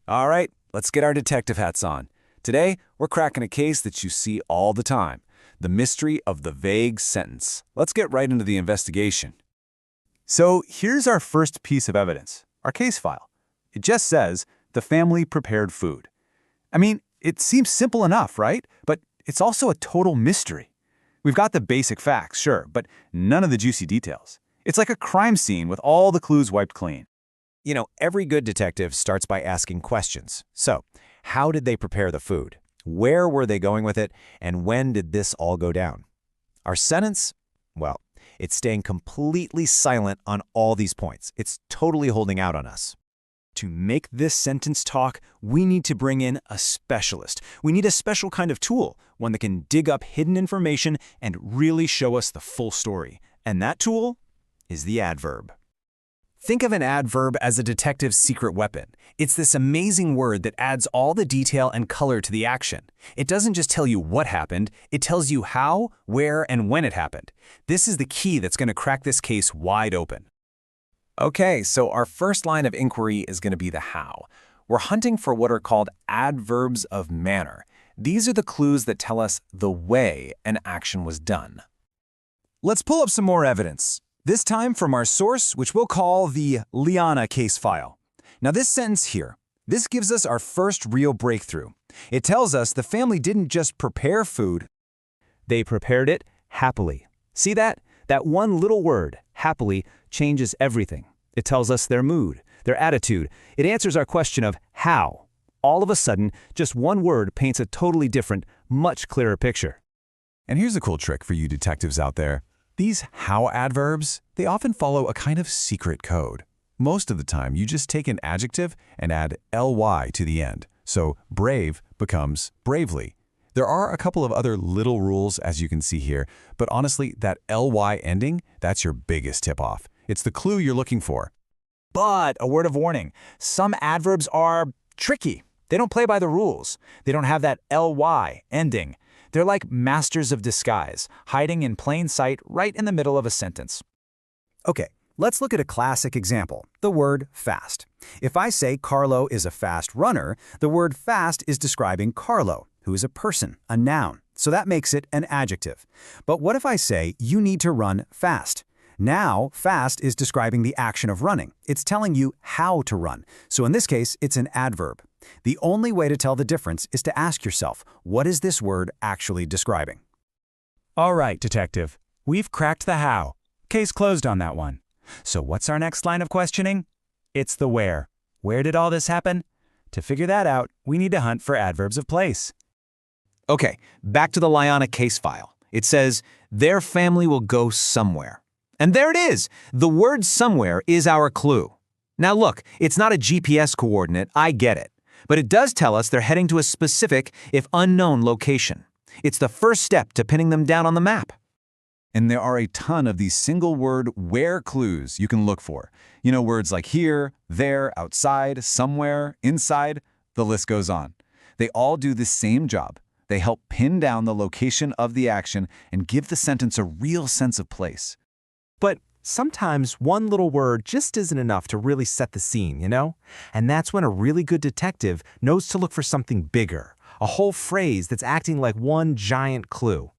All right, let's get our detective hats on. Today, we're cracking a case that you see all the time, the mystery of the vague sentence. Let's get right into the investigation. So here's our first piece of evidence, our case file. It just says, the family prepared food. I mean, it seems simple enough, right? But it's also a total mystery. We've got the basic facts, sure, but none of the juicy details. It's like a crime scene with all the clues wiped clean. You know, every good detective starts by asking questions. So, how did they prepare the food? Where were they going with it? And when did this all go down? Our sentence? Well, it's staying completely silent on all these points. It's totally holding out on us. To make this sentence talk, we need to bring in a specialist. We need a special kind of tool, one that can dig up hidden information and really show us the full story. And that tool is the adverb. Think of an adverb as a detective's secret weapon. It's this amazing word that adds all the detail and color to the action. It doesn't just tell you what happened, it tells you how, where, and when it happened. This is the key that's going to crack this case wide open. Okay, so our first line of inquiry is going to be the how. We're hunting for what are called adverbs of manner. These are the clues that tell us the way an action was done. Let's pull up some more evidence. This time from our source, which we'll call the Liana case file. Now this sentence here, this gives us our first real breakthrough. It tells us the family didn't just prepare food. They prepared it happily. See that? That one little word, happily, changes everything. It tells us their mood, their attitude. It answers our question of how. All of a sudden, just one word paints a totally different, much clearer picture. And here's a cool trick for you detectives out there. These how adverbs, they often follow a kind of secret code. Most of the time, you just take an adjective and add ly to the end. So brave becomes bravely. There are a couple of other little rules, as you can see here, but honestly, that ly ending, that's your biggest tip-off. It's the clue you're looking for. But a word of warning, some adverbs are tricky. They don't play by the rules. They don't have that ly ending. They're like masters of disguise, hiding in plain sight right in the middle of a sentence. Okay, let's look at a classic example, the word fast. If I say Carlo is a fast runner, the word fast is describing Carlo, who is a person, a noun. So that makes it an adjective. But what if I say you need to run fast? Now, fast is describing the action of running. It's telling you how to run. So in this case, it's an adverb. The only way to tell the difference is to ask yourself, what is this word actually describing? All right, detective. We've cracked the how. Case closed on that one. So what's our next line of questioning? It's the where. Where did all this happen? To figure that out, we need to hunt for adverbs of place. Okay, back to the Liana case file. It says, their family will go somewhere. And there it is! The word somewhere is our clue. Now look, it's not a GPS coordinate, I get it. But it does tell us they're heading to a specific, if unknown, location. It's the first step to pinning them down on the map. And there are a ton of these single-word where clues you can look for. You know, words like here, there, outside, somewhere, inside, the list goes on. They all do the same job. They help pin down the location of the action and give the sentence a real sense of place. But sometimes one little word just isn't enough to really set the scene, you know? And that's when a really good detective knows to look for something bigger, a whole phrase that's acting like one giant clue.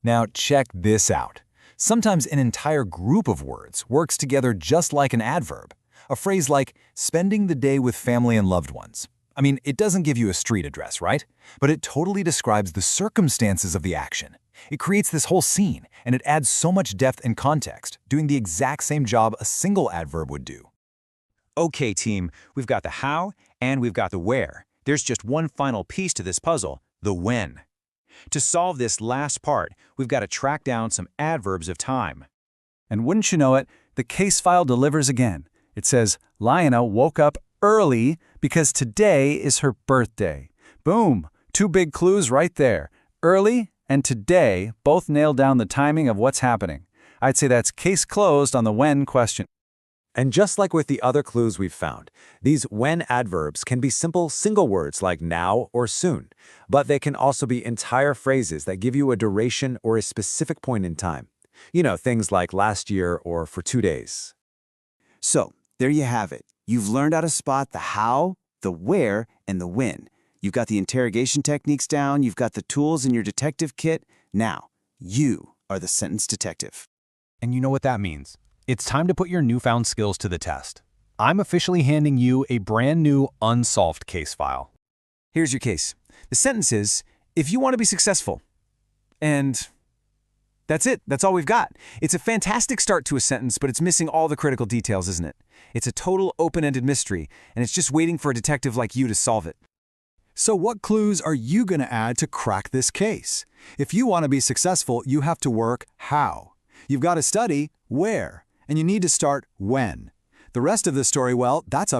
Now check this out. Sometimes an entire group of words works together just like an adverb. A phrase like spending the day with family and loved ones. I mean, it doesn't give you a street address, right? But it totally describes the circumstances of the action. It creates this whole scene, and it adds so much depth and context, doing the exact same job a single adverb would do. Okay, team, we've got the how and we've got the where. There's just one final piece to this puzzle, the when. To solve this last part, we've got to track down some adverbs of time. And wouldn't you know it, the case file delivers again. It says, Liana woke up early because today is her birthday. Boom! Two big clues right there. Early and today both nail down the timing of what's happening. I'd say that's case closed on the when question. And just like with the other clues we've found, these when adverbs can be simple single words like now or soon, but they can also be entire phrases that give you a duration or a specific point in time. You know, things like last year or for 2 days. So, there you have it. You've learned how to spot the how, the where and the when. You've got the interrogation techniques down, you've got the tools in your detective kit. Now, you are the sentence detective. And you know what that means. It's time to put your newfound skills to the test. I'm officially handing you a brand new unsolved case file. Here's your case. The sentence is, if you want to be successful. And that's it. That's all we've got. It's a fantastic start to a sentence, but it's missing all the critical details, isn't it? It's a total open-ended mystery, and it's just waiting for a detective like you to solve it. So what clues are you going to add to crack this case? If you want to be successful, you have to work how. You've got to study where, and you need to start when. The rest of the story, well, that's up